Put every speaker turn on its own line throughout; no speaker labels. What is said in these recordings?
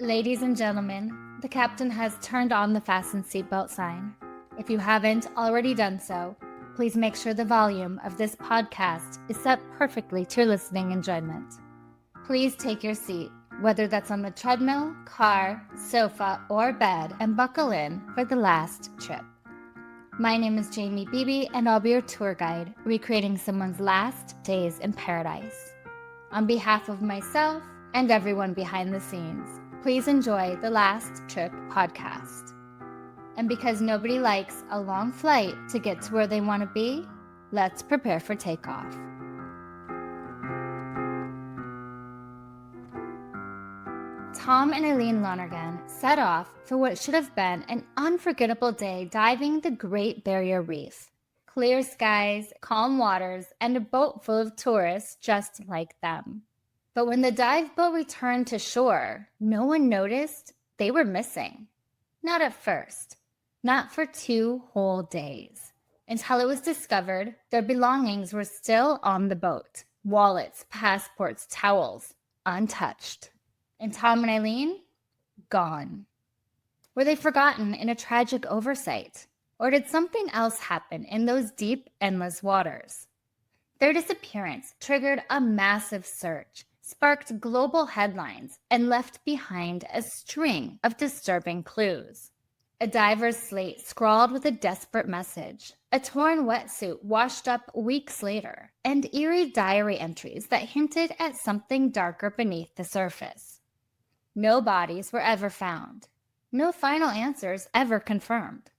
Ladies and gentlemen, the captain has turned on the fasten seatbelt sign. If you haven't already done so, please make sure the volume of this podcast is set perfectly to your listening enjoyment. Please take your seat, whether that's on the treadmill, car, sofa, or bed, and buckle in for the last trip. My name is Jamie Beebe, and I'll be your tour guide, recreating someone's last days in paradise. On behalf of myself and everyone behind the scenes, please enjoy the Last Trip podcast. And because nobody likes a long flight to get to where they want to be, let's prepare for takeoff. Tom and Eileen Lonergan set off for what should have been an unforgettable day diving the Great Barrier Reef. Clear skies, calm waters, and a boat full of tourists just like them. But when the dive boat returned to shore, no one noticed they were missing. Not at first. Not for 2 whole days. Until it was discovered their belongings were still on the boat. Wallets, passports, towels, untouched. And Tom and Eileen? Gone. Were they forgotten in a tragic oversight? Or did something else happen in those deep, endless waters? Their disappearance triggered a massive search, sparked global headlines, and left behind a string of disturbing clues. A diver's slate scrawled with a desperate message, a torn wetsuit washed up weeks later, and eerie diary entries that hinted at something darker beneath the surface. No bodies were ever found. No final answers ever confirmed.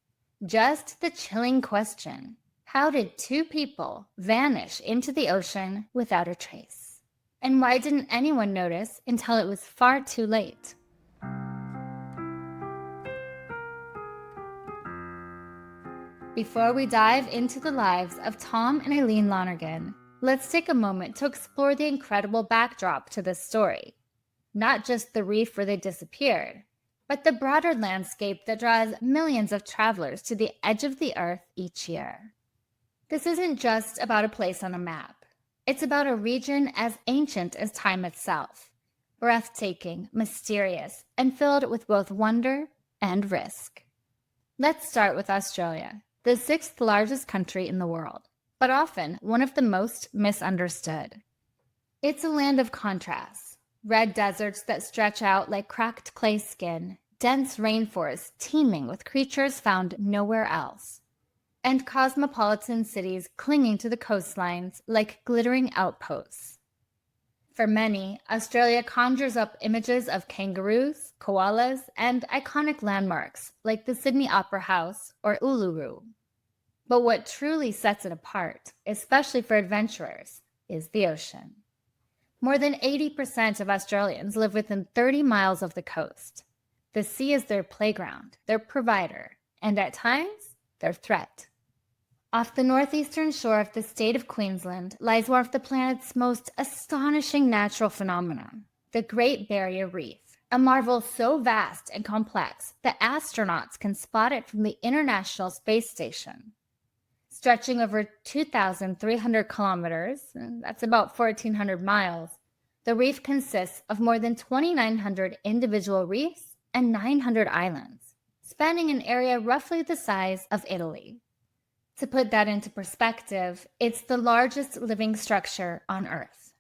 Just the chilling question: how did 2 people vanish into the ocean without a trace? And why didn't anyone notice until it was far too late? Before we dive into the lives of Tom and Eileen Lonergan, let's take a moment to explore the incredible backdrop to this story. Not just the reef where they disappeared, but the broader landscape that draws millions of travelers to the edge of the earth each year. This isn't just about a place on a map. It's about a region as ancient as time itself, breathtaking, mysterious, and filled with both wonder and risk. Let's start with Australia, the 6th largest country in the world, but often one of the most misunderstood. It's a land of contrasts: red deserts that stretch out like cracked clay skin, dense rainforests teeming with creatures found nowhere else, and cosmopolitan cities clinging to the coastlines like glittering outposts. For many, Australia conjures up images of kangaroos, koalas, and iconic landmarks like the Sydney Opera House or Uluru. But what truly sets it apart, especially for adventurers, is the ocean. More than 80% of Australians live within 30 miles of the coast. The sea is their playground, their provider, and at times, their threat. Off the northeastern shore of the state of Queensland lies one of the planet's most astonishing natural phenomena, the Great Barrier Reef, a marvel so vast and complex that astronauts can spot it from the International Space Station. Stretching over 2,300 kilometers, that's about 1,400 miles, the reef consists of more than 2,900 individual reefs and 900 islands, spanning an area roughly the size of Italy. To put that into perspective, it's the largest living structure on Earth.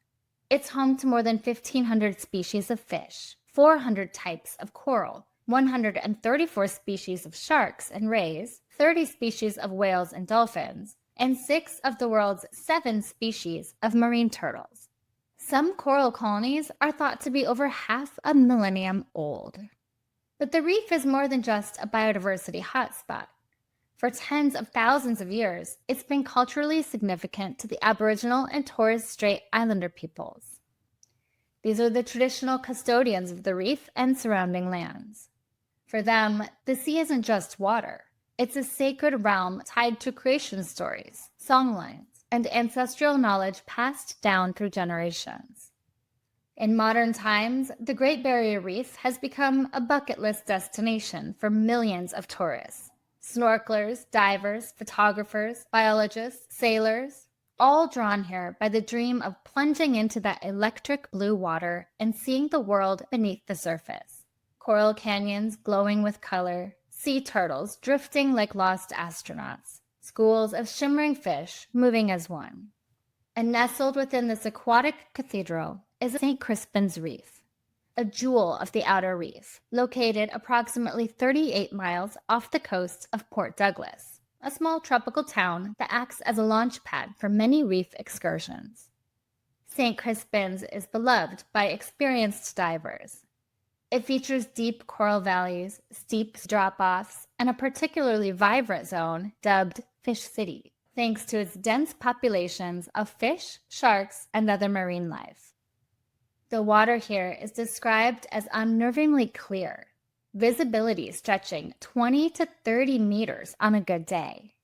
It's home to more than 1,500 species of fish, 400 types of coral, 134 species of sharks and rays, 30 species of whales and dolphins, and 6 of the world's 7 species of marine turtles. Some coral colonies are thought to be over half a millennium old. But the reef is more than just a biodiversity hotspot. For tens of thousands of years, it's been culturally significant to the Aboriginal and Torres Strait Islander peoples. These are the traditional custodians of the reef and surrounding lands. For them, the sea isn't just water. It's a sacred realm tied to creation stories, songlines, and ancestral knowledge passed down through generations. In modern times, the Great Barrier Reef has become a bucket list destination for millions of tourists. Snorkelers, divers, photographers, biologists, sailors, all drawn here by the dream of plunging into that electric blue water and seeing the world beneath the surface. coral canyons glowing with color, sea turtles drifting like lost astronauts, schools of shimmering fish moving as one. And nestled within this aquatic cathedral is St. Crispin's Reef, a jewel of the outer reef, located approximately 38 miles off the coast of Port Douglas, a small tropical town that acts as a launch pad for many reef excursions. St. Crispin's is beloved by experienced divers. It features deep coral valleys, steep drop-offs, and a particularly vibrant zone dubbed Fish City, thanks to its dense populations of fish, sharks, and other marine life. The water here is described as unnervingly clear, visibility stretching 20 to 30 meters on a good day.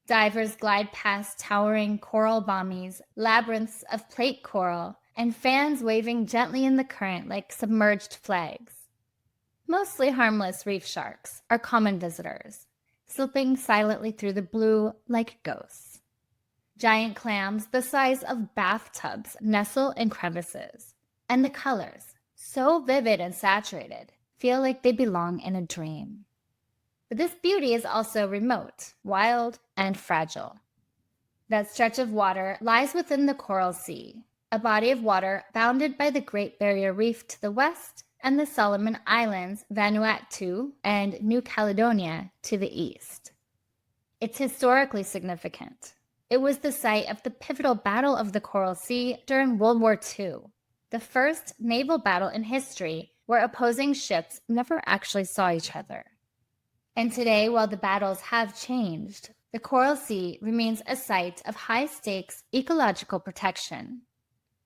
Divers glide past towering coral bommies, labyrinths of plate coral, and fans waving gently in the current like submerged flags. Mostly harmless reef sharks are common visitors, slipping silently through the blue like ghosts. Giant clams the size of bathtubs nestle in crevices, and the colors, so vivid and saturated, feel like they belong in a dream. But this beauty is also remote, wild, and fragile. That stretch of water lies within the Coral Sea, a body of water bounded by the Great Barrier Reef to the west and the Solomon Islands, Vanuatu, and New Caledonia to the east. It's historically significant. It was the site of the pivotal Battle of the Coral Sea during World War II, the first naval battle in history where opposing ships never actually saw each other. And today, while the battles have changed, the Coral Sea remains a site of high-stakes ecological protection.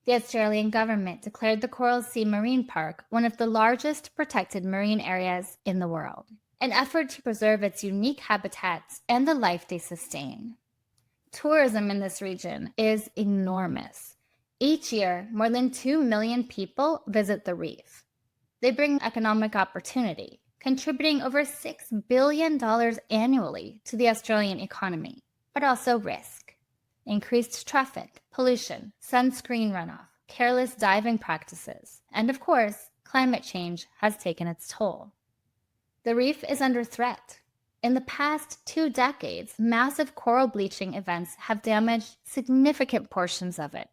The Australian government declared the Coral Sea Marine Park one of the largest protected marine areas in the world, an effort to preserve its unique habitats and the life they sustain. Tourism in this region is enormous. Each year, more than 2 million people visit the reef. They bring economic opportunity, contributing over $6 billion annually to the Australian economy, but also risk. Increased traffic, pollution, sunscreen runoff, careless diving practices, and of course, climate change has taken its toll. The reef is under threat. In the past 2 decades, massive coral bleaching events have damaged significant portions of it.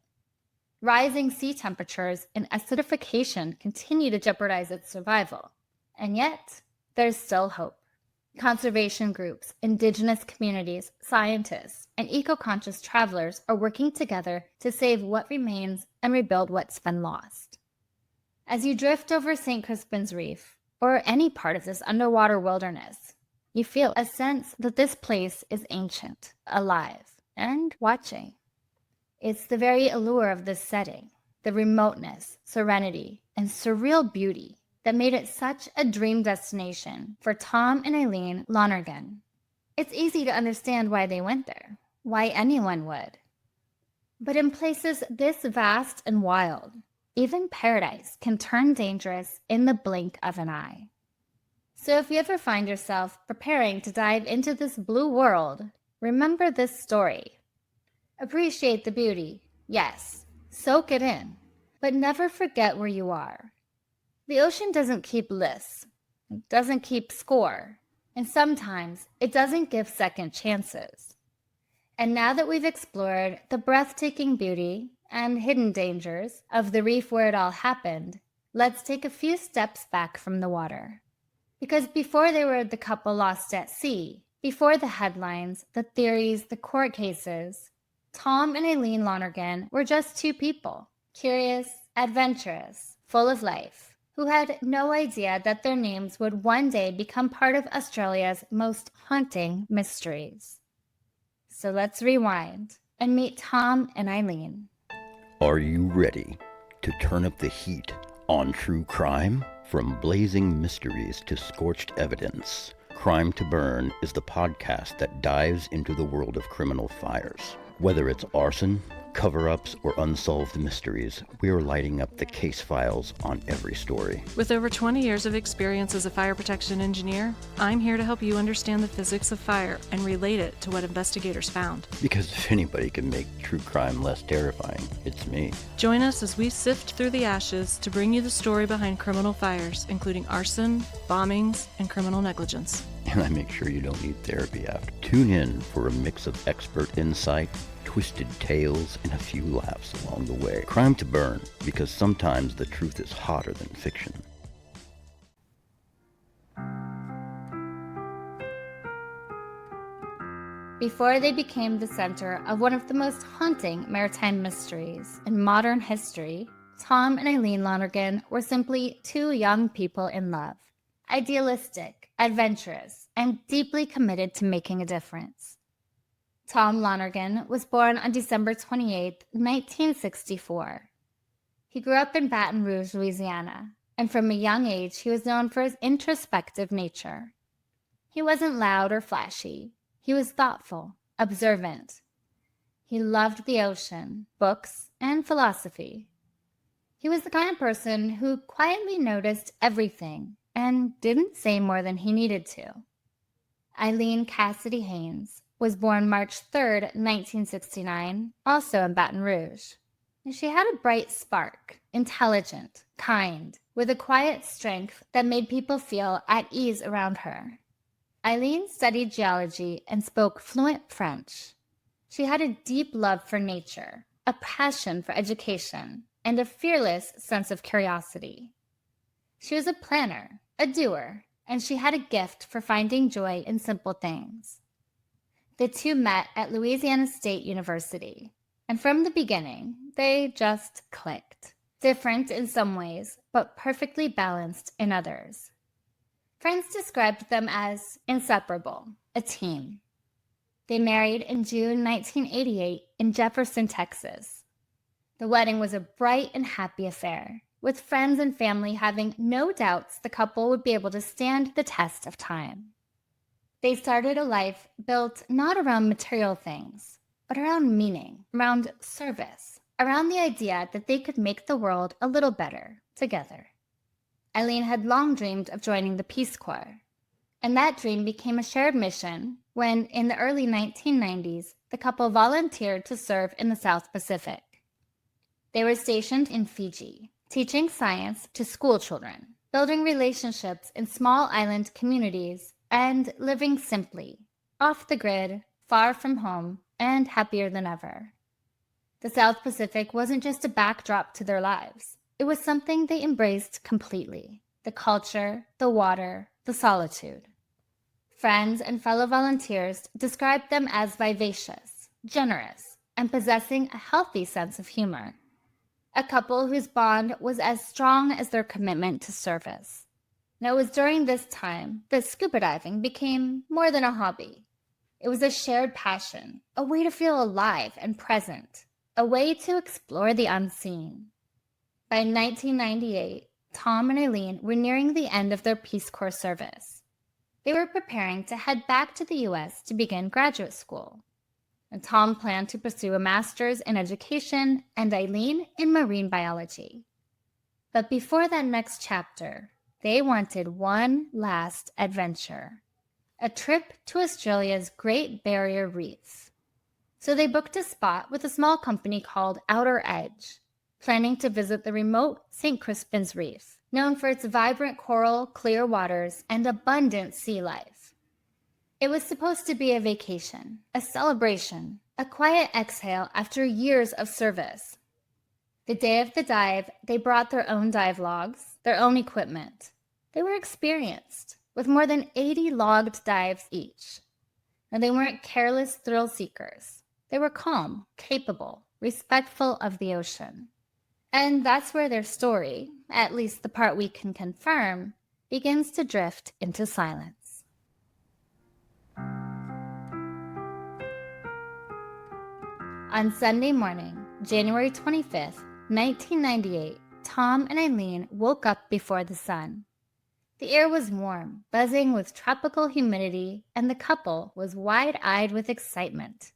Rising sea temperatures and acidification continue to jeopardize its survival. And yet, there's still hope. Conservation groups, indigenous communities, scientists, and eco-conscious travelers are working together to save what remains and rebuild what's been lost. As you drift over St. Crispin's Reef, or any part of this underwater wilderness, you feel a sense that this place is ancient, alive, and watching. It's the very allure of this setting, the remoteness, serenity, and surreal beauty that made it such a dream destination for Tom and Eileen Lonergan. It's easy to understand why they went there, why anyone would. But in places this vast and wild, even paradise can turn dangerous in the blink of an eye. So if you ever find yourself preparing to dive into this blue world, remember this story. Appreciate the beauty, yes, soak it in, but never forget where you are. The ocean doesn't keep lists, it doesn't keep score, and sometimes it doesn't give second chances. And now that we've explored the breathtaking beauty and hidden dangers of the reef where it all happened, let's take a few steps back from the water. Because before they were the couple lost at sea, before the headlines, the theories, the court cases, Tom and Eileen Lonergan were just 2 people, curious, adventurous, full of life, who had no idea that their names would one day become part of Australia's most haunting mysteries. So let's rewind and meet Tom and Eileen.
Are you ready to turn up the heat on true crime? From blazing mysteries to scorched evidence, Crime to Burn is the podcast that dives into the world of criminal fires. Whether it's arson, Cover-ups or unsolved mysteries, we are lighting up the case files on every story.
With over 20 years of experience as a fire protection engineer, I'm here to help you understand the physics of fire and relate it to what investigators found.
Because if anybody can make true crime less terrifying, it's me.
Join us as we sift through the ashes to bring you the story behind criminal fires, including arson, bombings, and criminal negligence.
And I make sure you don't need therapy after. Tune in for a mix of expert insight, twisted tales, and a few laughs along the way. Crime to Burn, because sometimes the truth is hotter than fiction.
Before they became the center of one of the most haunting maritime mysteries in modern history, Tom and Eileen Lonergan were simply two young people in love, idealistic, adventurous, and deeply committed to making a difference. Tom Lonergan was born on December 28, 1964. He grew up in Baton Rouge, Louisiana, and from a young age he was known for his introspective nature. He wasn't loud or flashy. He was thoughtful, observant. He loved the ocean, books, and philosophy. He was the kind of person who quietly noticed everything and didn't say more than he needed to. Eileen Cassidy Haynes was born March 3, 1969, also in Baton Rouge. She had a bright spark, intelligent, kind, with a quiet strength that made people feel at ease around her. Eileen studied geology and spoke fluent French. She had a deep love for nature, a passion for education, and a fearless sense of curiosity. She was a planner, a doer, and she had a gift for finding joy in simple things. The two met at Louisiana State University, and from the beginning, they just clicked. Different in some ways, but perfectly balanced in others. Friends described them as inseparable, a team. They married in June 1988 in Jefferson, Texas. The wedding was a bright and happy affair, with friends and family having no doubts the couple would be able to stand the test of time. They started a life built not around material things, but around meaning, around service, around the idea that they could make the world a little better together. Eileen had long dreamed of joining the Peace Corps, and that dream became a shared mission when, in the early 1990s, the couple volunteered to serve in the South Pacific. They were stationed in Fiji, teaching science to school children, building relationships in small island communities, and living simply, off the grid, far from home, and happier than ever. The South Pacific wasn't just a backdrop to their lives. It was something they embraced completely: the culture, the water, the solitude. Friends and fellow volunteers described them as vivacious, generous, and possessing a healthy sense of humor. A couple whose bond was as strong as their commitment to service. And it was during this time that scuba diving became more than a hobby. It was a shared passion, a way to feel alive and present, a way to explore the unseen. By 1998, Tom and Eileen were nearing the end of their Peace Corps service. They were preparing to head back to the U.S. to begin graduate school. And Tom planned to pursue a master's in education and Eileen in marine biology. But before that next chapter, they wanted one last adventure, a trip to Australia's Great Barrier Reef. So they booked a spot with a small company called Outer Edge, planning to visit the remote St. Crispin's Reef, known for its vibrant coral, clear waters, and abundant sea life. It was supposed to be a vacation, a celebration, a quiet exhale after years of service. The day of the dive, they brought their own dive logs, their own equipment. They were experienced, with more than 80 logged dives each. And they weren't careless thrill seekers. They were calm, capable, respectful of the ocean. And that's where their story, at least the part we can confirm, begins to drift into silence. On Sunday morning, January 25th, 1998, Tom and Eileen woke up before the sun. The air was warm, buzzing with tropical humidity, and the couple was wide-eyed with excitement.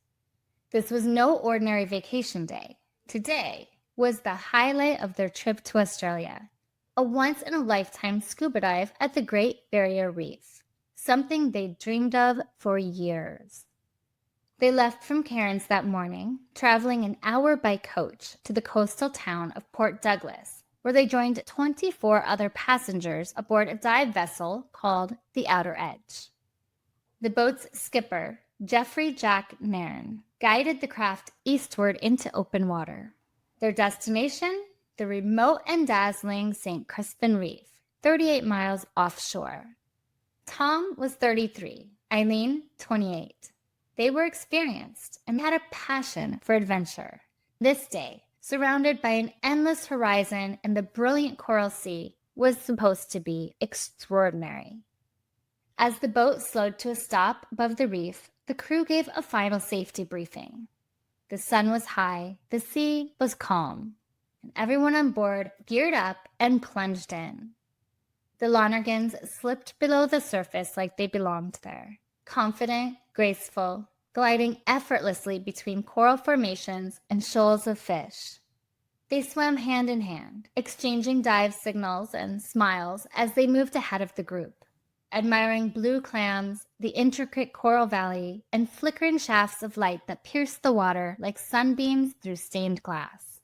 This was no ordinary vacation day. Today was the highlight of their trip to Australia, a once-in-a-lifetime scuba dive at the Great Barrier Reef, something they'd dreamed of for years. They left from Cairns that morning, traveling an hour by coach to the coastal town of Port Douglas, where they joined 24 other passengers aboard a dive vessel called the Outer Edge. The boat's skipper, Geoffrey Jack Nairn, guided the craft eastward into open water. Their destination? The remote and dazzling St. Crispin Reef, 38 miles offshore. Tom was 33, Eileen 28. They were experienced and had a passion for adventure. This day, surrounded by an endless horizon and the brilliant coral sea, was supposed to be extraordinary. As the boat slowed to a stop above the reef, the crew gave a final safety briefing. The sun was high, the sea was calm, and everyone on board geared up and plunged in. The Lonergans slipped below the surface like they belonged there, confident, graceful, gliding effortlessly between coral formations and shoals of fish. They swam hand in hand, exchanging dive signals and smiles as they moved ahead of the group, admiring blue clams, the intricate coral valley, and flickering shafts of light that pierced the water like sunbeams through stained glass.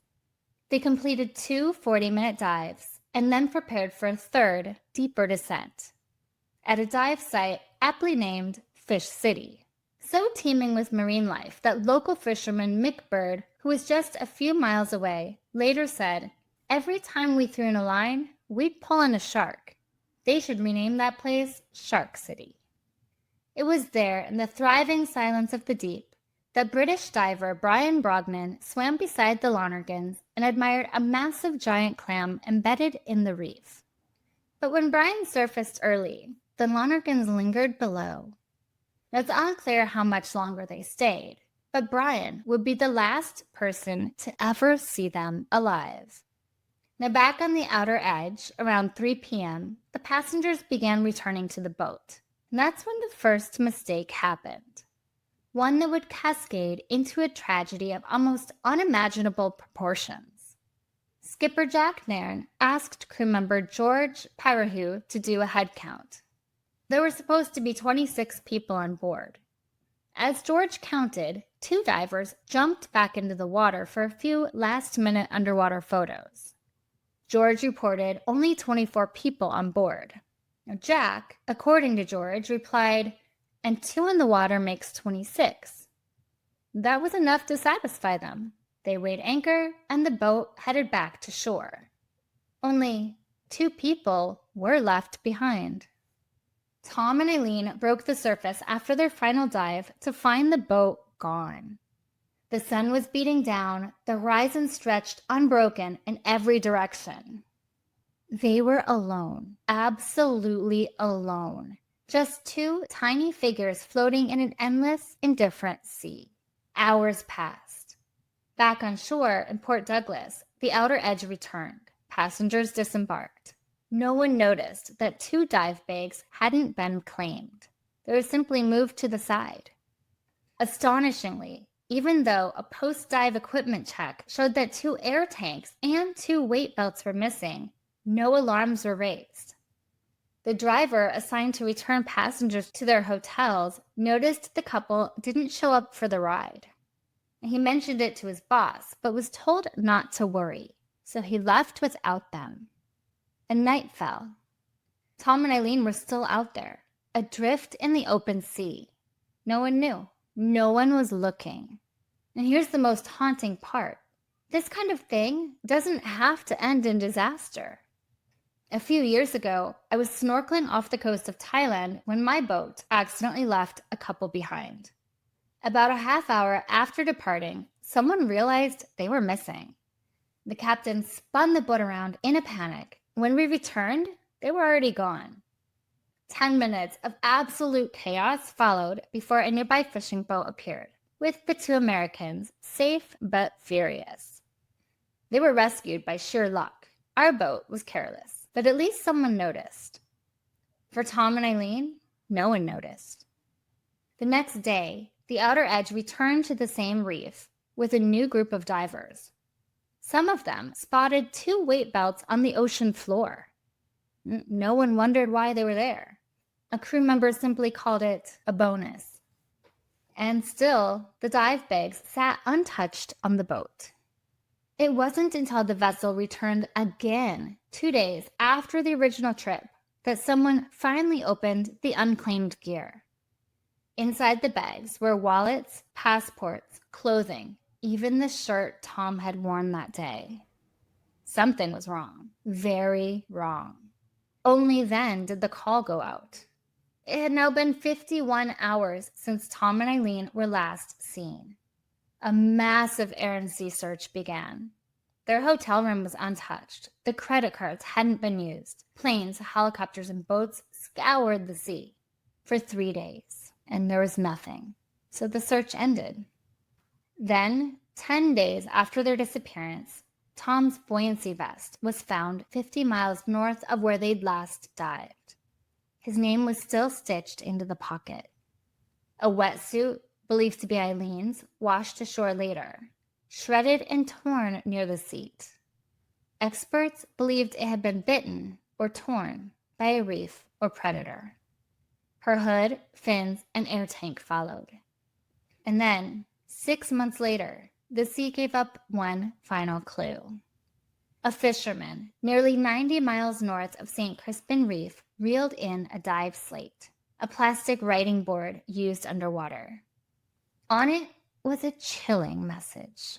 They completed 2 40-minute dives and then prepared for a third, deeper descent at a dive site aptly named Fish City, so teeming with marine life that local fisherman Mick Bird, who was just a few miles away, later said, "Every time we threw in a line, we'd pull in a shark. They should rename that place Shark City." It was there, in the thriving silence of the deep, that British diver Brian Brognan swam beside the Lonergans and admired a massive giant clam embedded in the reef. But when Brian surfaced early, the Lonergans lingered below. It's unclear how much longer they stayed, but Brian would be the last person to ever see them alive. Now back on the outer edge, around 3 p.m., the passengers began returning to the boat. And that's when the first mistake happened. One that would cascade into a tragedy of almost unimaginable proportions. Skipper Jack Nairn asked crew member George Parahu to do a head count. There were supposed to be 26 people on board. As George counted, 2 divers jumped back into the water for a few last-minute underwater photos. George reported only 24 people on board. Now Jack, according to George, replied, "And 2 in the water makes 26. That was enough to satisfy them. They weighed anchor, and the boat headed back to shore. Only 2 people were left behind. Tom and Eileen broke the surface after their final dive to find the boat gone. The sun was beating down, the horizon stretched unbroken in every direction. They were alone, absolutely alone. Just 2 tiny figures floating in an endless, indifferent sea. Hours passed. Back on shore in Port Douglas, the Outer Edge returned. Passengers disembarked. No one noticed that 2 dive bags hadn't been claimed. They were simply moved to the side. Astonishingly, even though a post-dive equipment check showed that 2 air tanks and 2 weight belts were missing, no alarms were raised. The driver assigned to return passengers to their hotels noticed the couple didn't show up for the ride. He mentioned it to his boss, but was told not to worry, so he left without them. And night fell. Tom and Eileen were still out there, adrift in the open sea. No one knew. No one was looking. And here's the most haunting part. This kind of thing doesn't have to end in disaster. A few years ago, I was snorkeling off the coast of Thailand when my boat accidentally left a couple behind. About a half hour after departing, someone realized they were missing. The captain spun the boat around in a panic. When we returned, they were already gone. 10 minutes of absolute chaos followed before a nearby fishing boat appeared, with the 2 Americans, safe but furious. They were rescued by sheer luck. Our boat was careless, but at least someone noticed. For Tom and Eileen, no one noticed. The next day, the outer edge returned to the same reef with a new group of divers. Some of them spotted 2 weight belts on the ocean floor. No one wondered why they were there. A crew member simply called it a bonus. And still, the dive bags sat untouched on the boat. It wasn't until the vessel returned again 2 days after the original trip that someone finally opened the unclaimed gear. Inside the bags were wallets, passports, clothing, even the shirt Tom had worn that day. Something was wrong, very wrong. Only then did the call go out. It had now been 51 hours since Tom and Eileen were last seen. A massive air and sea search began. Their hotel room was untouched. The credit cards hadn't been used. Planes, helicopters, and boats scoured the sea for 3 days, and there was nothing. So the search ended. Then, 10 days after their disappearance, Tom's buoyancy vest was found 50 miles north of where they'd last dived. His name was still stitched into the pocket. A wetsuit, believed to be Eileen's, washed ashore later, shredded and torn near the seat. Experts believed it had been bitten or torn by a reef or predator. Her hood, fins, and air tank followed. And then, 6 months later, the sea gave up one final clue. A fisherman, nearly 90 miles north of St. Crispin Reef, reeled in a dive slate, a plastic writing board used underwater. On it was a chilling message.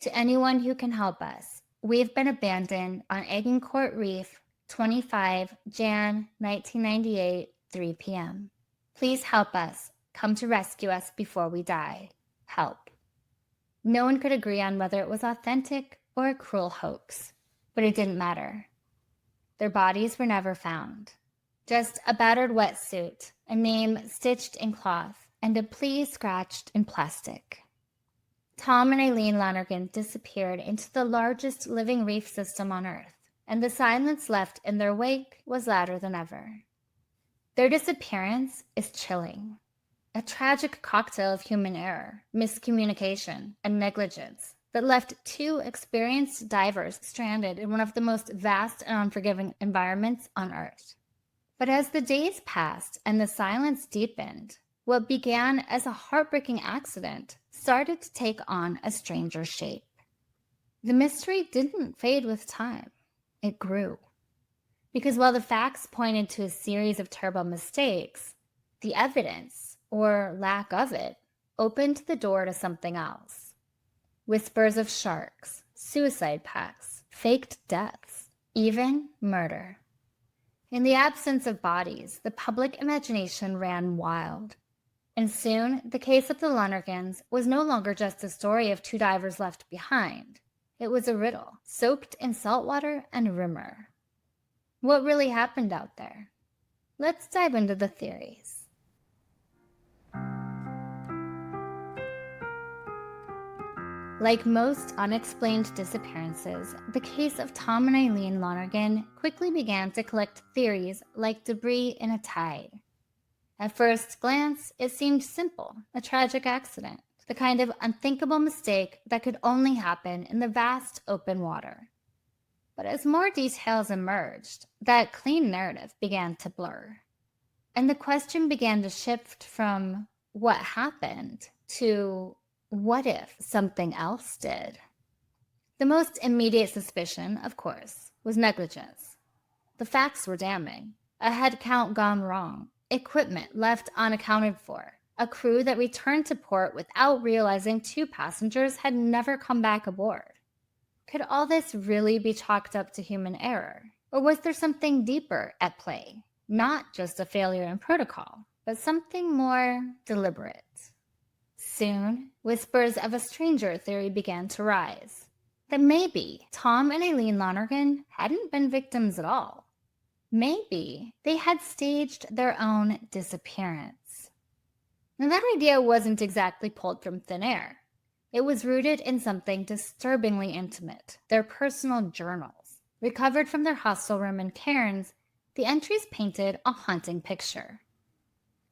To anyone who can help us, we've been abandoned on Agincourt Reef, 25 Jan 1998, 3 p.m. Please help us. Come to rescue us before we die. Help. No one could agree on whether it was authentic or a cruel hoax, but it didn't matter. Their bodies were never found. Just a battered wetsuit, a name stitched in cloth, and a plea scratched in plastic. Tom and Eileen Lonergan disappeared into the largest living reef system on Earth, and the silence left in their wake was louder than ever. Their disappearance is chilling. A tragic cocktail of human error, miscommunication, and negligence that left 2 experienced divers stranded in one of the most vast and unforgiving environments on Earth. But as the days passed and the silence deepened, what began as a heartbreaking accident started to take on a stranger shape. The mystery didn't fade with time. It grew. Because while the facts pointed to a series of terrible mistakes, the evidence, or lack of it, opened the door to something else. Whispers of sharks, suicide pacts, faked deaths, even murder. In the absence of bodies, the public imagination ran wild. And soon, the case of the Lonergans was no longer just a story of 2 divers left behind. It was a riddle, soaked in saltwater and rumor. What really happened out there? Let's dive into the theories. Like most unexplained disappearances, the case of Tom and Eileen Lonergan quickly began to collect theories like debris in a tide. At first glance, it seemed simple, a tragic accident, the kind of unthinkable mistake that could only happen in the vast open water. But as more details emerged, that clean narrative began to blur. And the question began to shift from what happened to what if something else did? The most immediate suspicion, of course, was negligence. The facts were damning. A head count gone wrong, equipment left unaccounted for, a crew that returned to port without realizing 2 passengers had never come back aboard. Could all this really be chalked up to human error? Or was there something deeper at play? Not just a failure in protocol, but something more deliberate. Soon, whispers of a stranger theory began to rise. That maybe Tom and Eileen Lonergan hadn't been victims at all. Maybe they had staged their own disappearance. Now, that idea wasn't exactly pulled from thin air. It was rooted in something disturbingly intimate, their personal journals. Recovered from their hostel room in Cairns, the entries painted a haunting picture.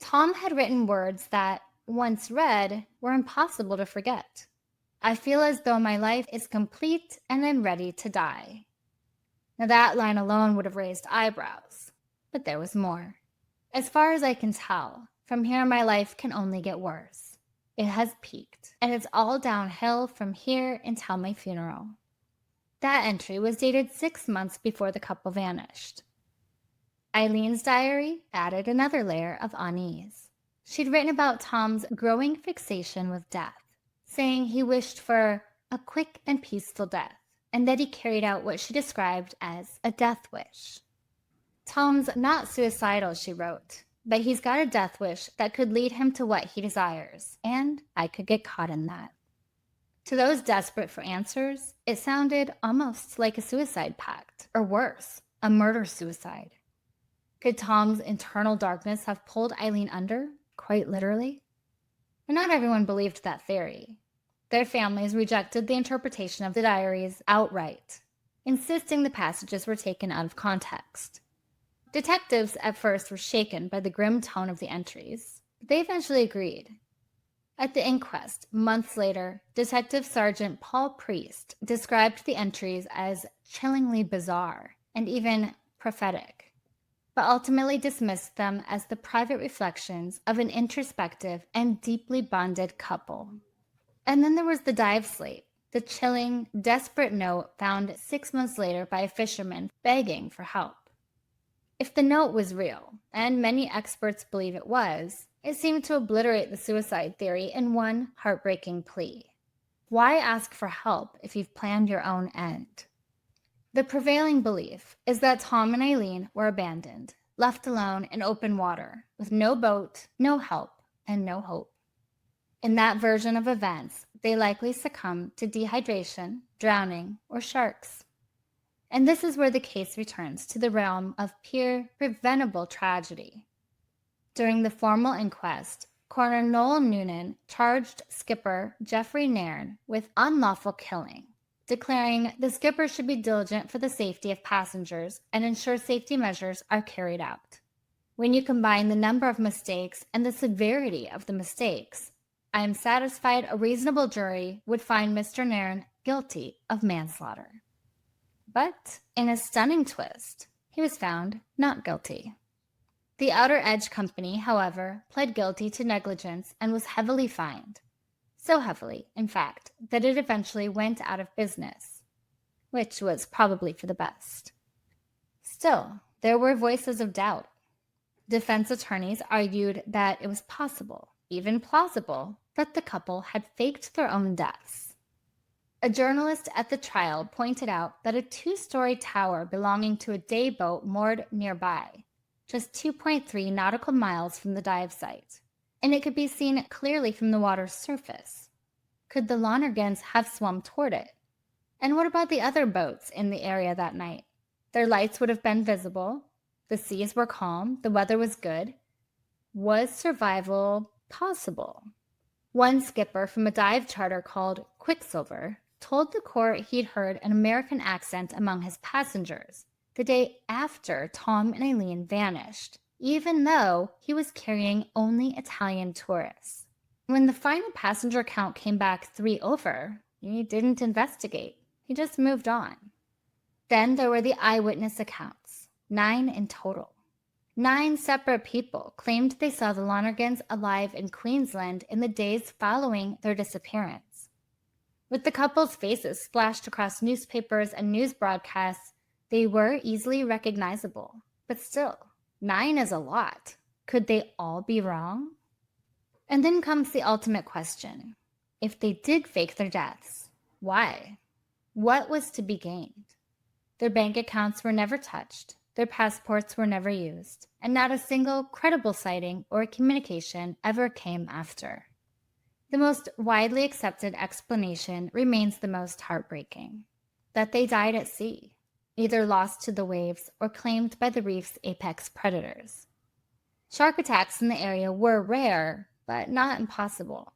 Tom had written words that, once read, were impossible to forget. I feel as though my life is complete and I'm ready to die. Now that line alone would have raised eyebrows, but there was more. As far as I can tell, from here my life can only get worse. It has peaked, and it's all downhill from here until my funeral. That entry was dated 6 months before the couple vanished. Eileen's diary added another layer of unease. She'd written about Tom's growing fixation with death, saying he wished for a quick and peaceful death, and that he carried out what she described as a death wish. Tom's not suicidal, she wrote, but he's got a death wish that could lead him to what he desires, and I could get caught in that. To those desperate for answers, it sounded almost like a suicide pact, or worse, a murder-suicide. Could Tom's internal darkness have pulled Eileen under, quite literally? But not everyone believed that theory. Their families rejected the interpretation of the diaries outright, insisting the passages were taken out of context. Detectives at first were shaken by the grim tone of the entries, but they eventually agreed. At the inquest, months later, Detective Sergeant Paul Priest described the entries as chillingly bizarre and even prophetic, but ultimately dismissed them as the private reflections of an introspective and deeply bonded couple. And then there was the dive slate, the chilling, desperate note found 6 months later by a fisherman begging for help. If the note was real, and many experts believe it was, it seemed to obliterate the suicide theory in one heartbreaking plea. Why ask for help if you've planned your own end? The prevailing belief is that Tom and Eileen were abandoned, left alone in open water, with no boat, no help, and no hope. In that version of events, they likely succumbed to dehydration, drowning, or sharks. And this is where the case returns to the realm of pure, preventable tragedy. During the formal inquest, Coroner Noel Noonan charged skipper Jeffrey Nairn with unlawful killing, declaring the skipper should be diligent for the safety of passengers and ensure safety measures are carried out. When you combine the number of mistakes and the severity of the mistakes, I am satisfied a reasonable jury would find Mr. Nairn guilty of manslaughter. But in a stunning twist, he was found not guilty. The Outer Edge Company, however, pled guilty to negligence and was heavily fined. So heavily, in fact, that it eventually went out of business, which was probably for the best. Still, there were voices of doubt. Defense attorneys argued that it was possible, even plausible, that the couple had faked their own deaths. A journalist at the trial pointed out that a 2-story tower belonging to a day boat moored nearby, just 2.3 nautical miles from the dive site, and it could be seen clearly from the water's surface. Could the Lonergans have swum toward it? And what about the other boats in the area that night? Their lights would have been visible. The seas were calm. The weather was good. Was survival possible? One skipper from a dive charter called Quicksilver told the court he'd heard an American accent among his passengers the day after Tom and Eileen vanished, even though he was carrying only Italian tourists. When the final passenger count came back 3 over, he didn't investigate. He just moved on. Then there were the eyewitness accounts, 9 in total. 9 separate people claimed they saw the Lonergans alive in Queensland in the days following their disappearance. With the couple's faces splashed across newspapers and news broadcasts, they were easily recognizable. But still, 9 is a lot. Could they all be wrong? And then comes the ultimate question. If they did fake their deaths, why? What was to be gained? Their bank accounts were never touched, their passports were never used, and not a single credible sighting or communication ever came after. The most widely accepted explanation remains the most heartbreaking, that they died at sea, either lost to the waves or claimed by the reef's apex predators. Shark attacks in the area were rare, but not impossible.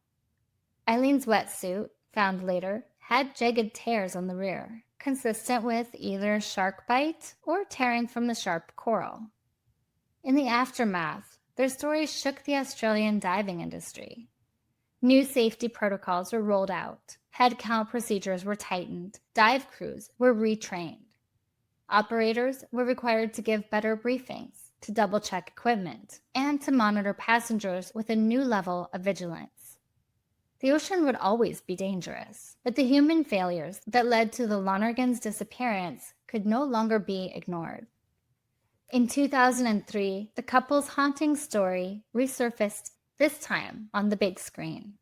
Eileen's wetsuit, found later, had jagged tears on the rear, consistent with either a shark bite or tearing from the sharp coral. In the aftermath, their stories shook the Australian diving industry. New safety protocols were rolled out, head count procedures were tightened, dive crews were retrained. Operators were required to give better briefings, to double-check equipment, and to monitor passengers with a new level of vigilance. The ocean would always be dangerous, but the human failures that led to the Lonergans' disappearance could no longer be ignored. In 2003, the couple's haunting story resurfaced, this time on the big screen.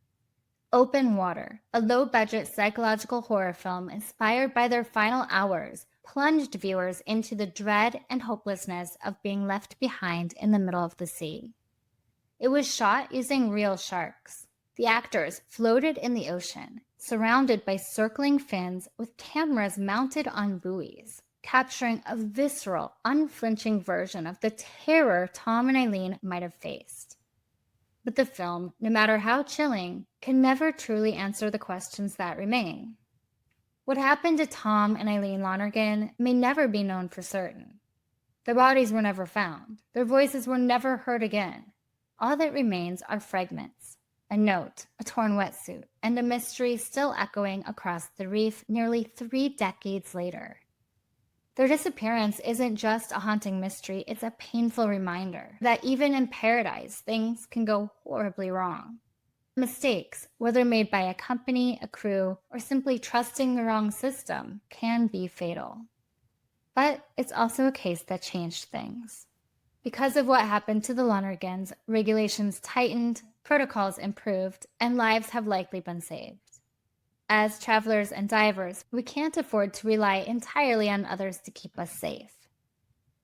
Open Water, a low-budget psychological horror film inspired by their final hours, plunged viewers into the dread and hopelessness of being left behind in the middle of the sea. It was shot using real sharks. The actors floated in the ocean, surrounded by circling fins with cameras mounted on buoys, capturing a visceral, unflinching version of the terror Tom and Eileen might have faced. But the film, no matter how chilling, can never truly answer the questions that remain. What happened to Tom and Eileen Lonergan may never be known for certain. Their bodies were never found. Their voices were never heard again. All that remains are fragments, a note, a torn wetsuit, and a mystery still echoing across the reef nearly 3 decades later. Their disappearance isn't just a haunting mystery, it's a painful reminder that even in paradise, things can go horribly wrong. Mistakes, whether made by a company, a crew, or simply trusting the wrong system, can be fatal. But it's also a case that changed things. Because of what happened to the Lonergans, regulations tightened, protocols improved, and lives have likely been saved. As travelers and divers, we can't afford to rely entirely on others to keep us safe.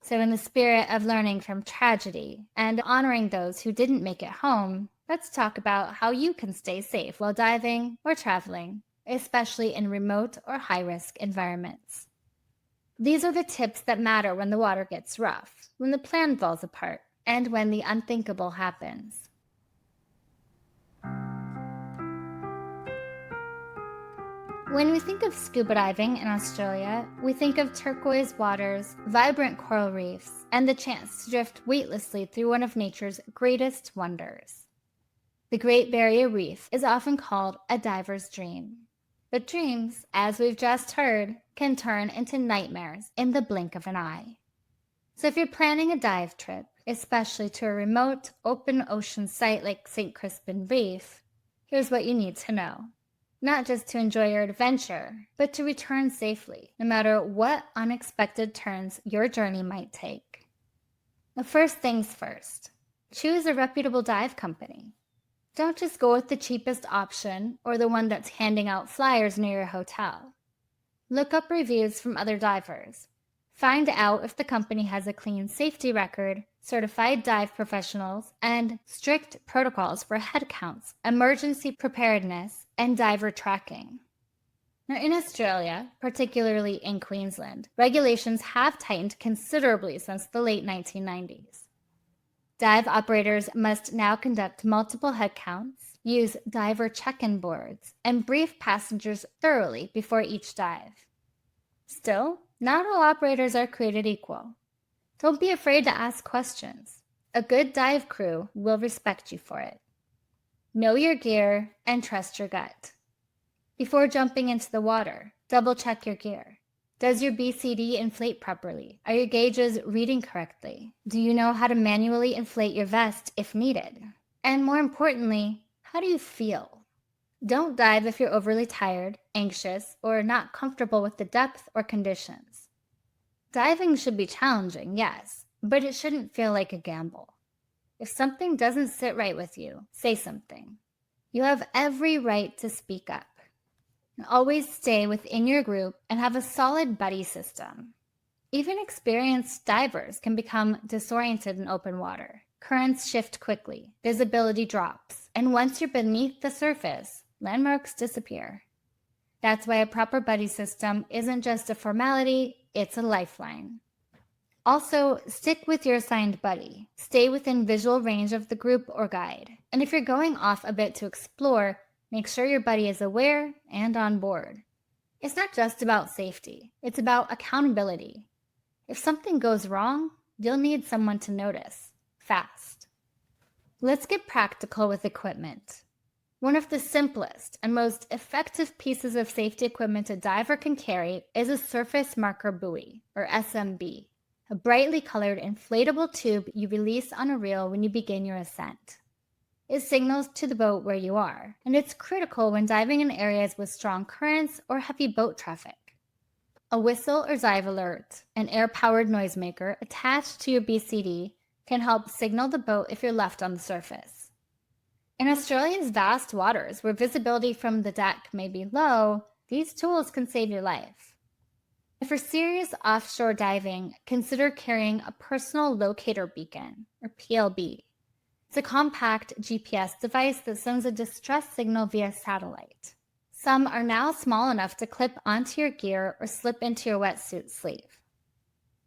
So in the spirit of learning from tragedy and honoring those who didn't make it home, let's talk about how you can stay safe while diving or traveling, especially in remote or high-risk environments. These are the tips that matter when the water gets rough, when the plan falls apart, and when the unthinkable happens. When we think of scuba diving in Australia, we think of turquoise waters, vibrant coral reefs, and the chance to drift weightlessly through one of nature's greatest wonders. The Great Barrier Reef is often called a diver's dream. But dreams, as we've just heard, can turn into nightmares in the blink of an eye. So if you're planning a dive trip, especially to a remote, open ocean site like St. Crispin Reef, here's what you need to know. Not just to enjoy your adventure, but to return safely, no matter what unexpected turns your journey might take. The first things first, choose a reputable dive company. Don't just go with the cheapest option or the one that's handing out flyers near your hotel. Look up reviews from other divers. Find out if the company has a clean safety record, certified dive professionals, and strict protocols for head counts, emergency preparedness, and diver tracking. Now, in Australia, particularly in Queensland, regulations have tightened considerably since the late 1990s. Dive operators must now conduct multiple head counts, use diver check-in boards, and brief passengers thoroughly before each dive. Still, not all operators are created equal. Don't be afraid to ask questions. A good dive crew will respect you for it. Know your gear and trust your gut. Before jumping into the water, double check your gear. Does your BCD inflate properly? Are your gauges reading correctly? Do you know how to manually inflate your vest if needed? And more importantly, how do you feel? Don't dive if you're overly tired, anxious, or not comfortable with the depth or conditions. Diving should be challenging, yes, but it shouldn't feel like a gamble. If something doesn't sit right with you, say something. You have every right to speak up. Always stay within your group and have a solid buddy system. Even experienced divers can become disoriented in open water. Currents shift quickly, visibility drops, and once you're beneath the surface, landmarks disappear. That's why a proper buddy system isn't just a formality, it's a lifeline. Also, stick with your assigned buddy. Stay within visual range of the group or guide. And if you're going off a bit to explore, make sure your buddy is aware and on board. It's not just about safety, it's about accountability. If something goes wrong, you'll need someone to notice, fast. Let's get practical with equipment. One of the simplest and most effective pieces of safety equipment a diver can carry is a surface marker buoy, or SMB, a brightly colored inflatable tube you release on a reel when you begin your ascent. It signals to the boat where you are, and it's critical when diving in areas with strong currents or heavy boat traffic. A whistle or dive alert, an air-powered noisemaker attached to your BCD, can help signal the boat if you're left on the surface. In Australia's vast waters, where visibility from the deck may be low, these tools can save your life. And for serious offshore diving, consider carrying a personal locator beacon, or PLB. It's a compact GPS device that sends a distress signal via satellite. Some are now small enough to clip onto your gear or slip into your wetsuit sleeve.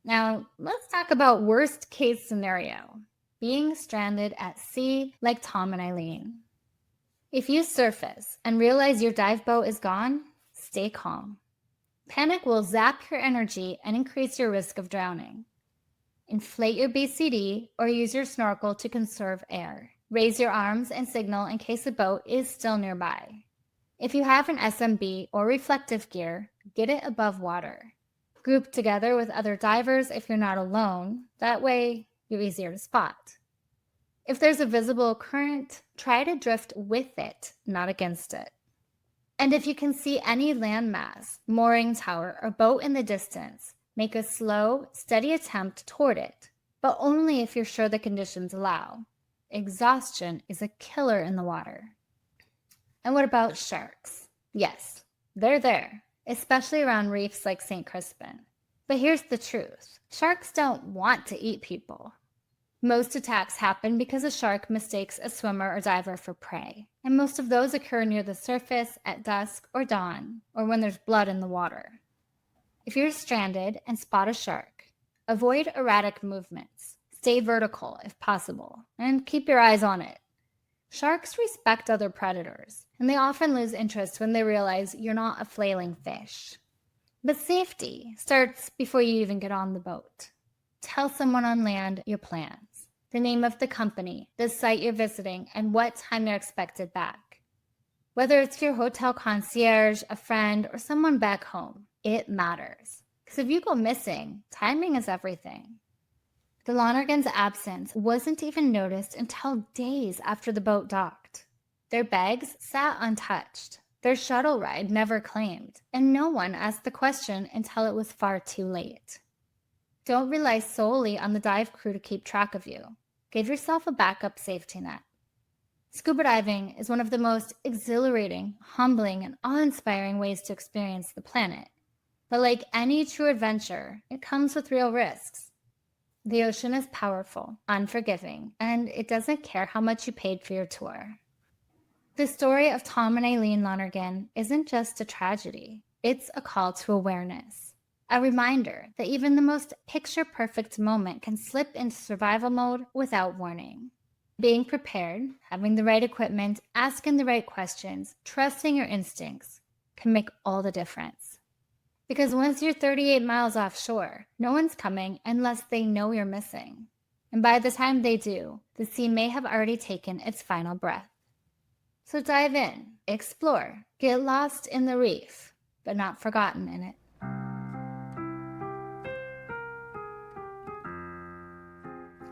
Now, let's talk about worst case scenario, being stranded at sea like Tom and Eileen. If you surface and realize your dive boat is gone, stay calm. Panic will zap your energy and increase your risk of drowning. Inflate your BCD or use your snorkel to conserve air. Raise your arms and signal in case the boat is still nearby. If you have an SMB or reflective gear, get it above water. Group together with other divers if you're not alone. That way, you're easier to spot. If there's a visible current, try to drift with it, not against it. And if you can see any landmass, mooring tower, or boat in the distance, make a slow, steady attempt toward it, but only if you're sure the conditions allow. Exhaustion is a killer in the water. And what about sharks? Yes, they're there, especially around reefs like St. Crispin. But here's the truth. Sharks don't want to eat people. Most attacks happen because a shark mistakes a swimmer or diver for prey, and most of those occur near the surface at dusk or dawn, or when there's blood in the water. If you're stranded and spot a shark, avoid erratic movements. Stay vertical if possible, and keep your eyes on it. Sharks respect other predators, and they often lose interest when they realize you're not a flailing fish. But safety starts before you even get on the boat. Tell someone on land your plans, the name of the company, the site you're visiting, and what time they're expected back. Whether it's your hotel concierge, a friend, or someone back home, it matters. Because if you go missing, timing is everything. The Lonergan's absence wasn't even noticed until days after the boat docked. Their bags sat untouched, their shuttle ride never claimed, and no one asked the question until it was far too late. Don't rely solely on the dive crew to keep track of you. Give yourself a backup safety net. Scuba diving is one of the most exhilarating, humbling, and awe-inspiring ways to experience the planet. But like any true adventure, it comes with real risks. The ocean is powerful, unforgiving, and it doesn't care how much you paid for your tour. The story of Tom and Eileen Lonergan isn't just a tragedy. It's a call to awareness. A reminder that even the most picture-perfect moment can slip into survival mode without warning. Being prepared, having the right equipment, asking the right questions, trusting your instincts can make all the difference. Because once you're 38 miles offshore, no one's coming unless they know you're missing. And by the time they do, the sea may have already taken its final breath. So dive in, explore, get lost in the reef, but not forgotten in it.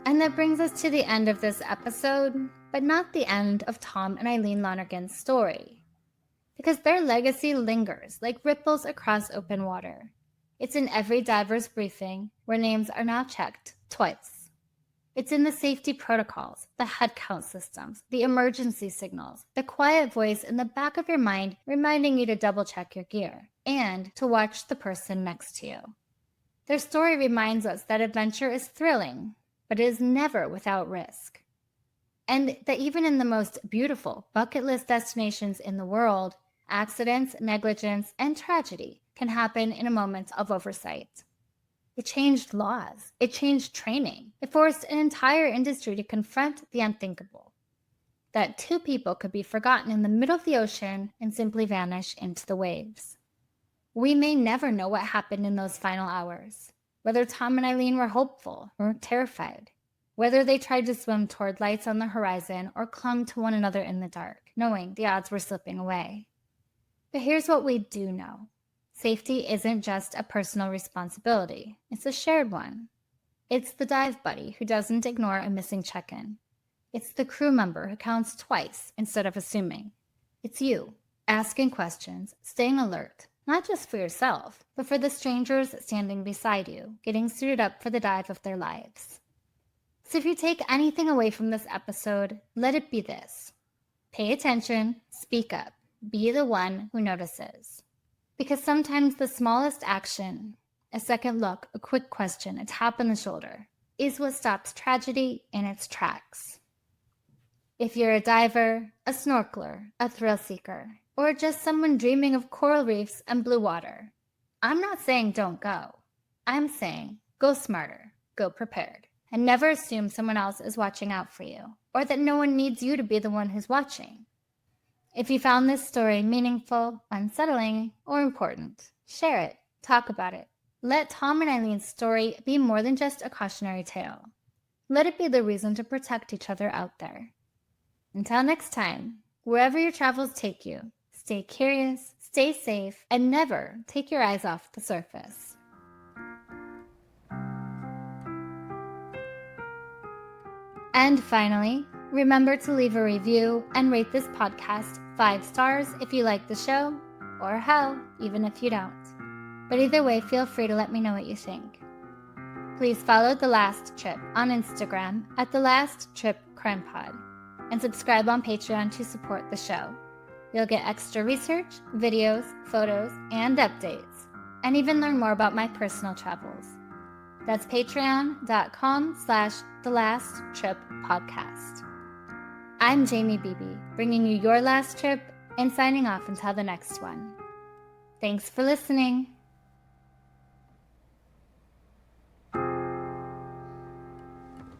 And that brings us to the end of this episode, but not the end of Tom and Eileen Lonergan's story. Because their legacy lingers like ripples across open water. It's in every diver's briefing where names are now checked twice. It's in the safety protocols, the head count systems, the emergency signals, the quiet voice in the back of your mind reminding you to double check your gear and to watch the person next to you. Their story reminds us that adventure is thrilling, but it is never without risk. And that even in the most beautiful bucket list destinations in the world, accidents, negligence, and tragedy can happen in a moment of oversight. It changed laws. It changed training. It forced an entire industry to confront the unthinkable. That two people could be forgotten in the middle of the ocean and simply vanish into the waves. We may never know what happened in those final hours, whether Tom and Eileen were hopeful or terrified. whether they tried to swim toward lights on the horizon or clung to one another in the dark, knowing the odds were slipping away. But here's what we do know. Safety isn't just a personal responsibility, it's a shared one. It's the dive buddy who doesn't ignore a missing check-in. It's the crew member who counts twice instead of assuming. It's you, asking questions, staying alert, not just for yourself, but for the strangers standing beside you, getting suited up for the dive of their lives. So if you take anything away from this episode, let it be this. Pay attention, speak up, be the one who notices. Because sometimes the smallest action, a second look, a quick question, a tap on the shoulder, is what stops tragedy in its tracks. If you're a diver, a snorkeler, a thrill seeker, or just someone dreaming of coral reefs and blue water, I'm not saying don't go. I'm saying go smarter, go prepared, and never assume someone else is watching out for you, or that no one needs you to be the one who's watching. If you found this story meaningful, unsettling, or important, share it, talk about it. Let Tom and Eileen's story be more than just a cautionary tale. Let it be the reason to protect each other out there. Until next time, wherever your travels take you, stay curious, stay safe, and never take your eyes off the surface. And finally, remember to leave a review and rate this podcast 5 stars if you like the show, or hell, even if you don't. But either way, feel free to let me know what you think. Please follow The Last Trip on Instagram at The Last Trip Crime Pod, and subscribe on Patreon to support the show. You'll get extra research, videos, photos, and updates, and even learn more about my personal travels. That's patreon.com/thelasttrippodcast. I'm Jamie Beebe, bringing you your last trip and signing off until the next one. Thanks for listening.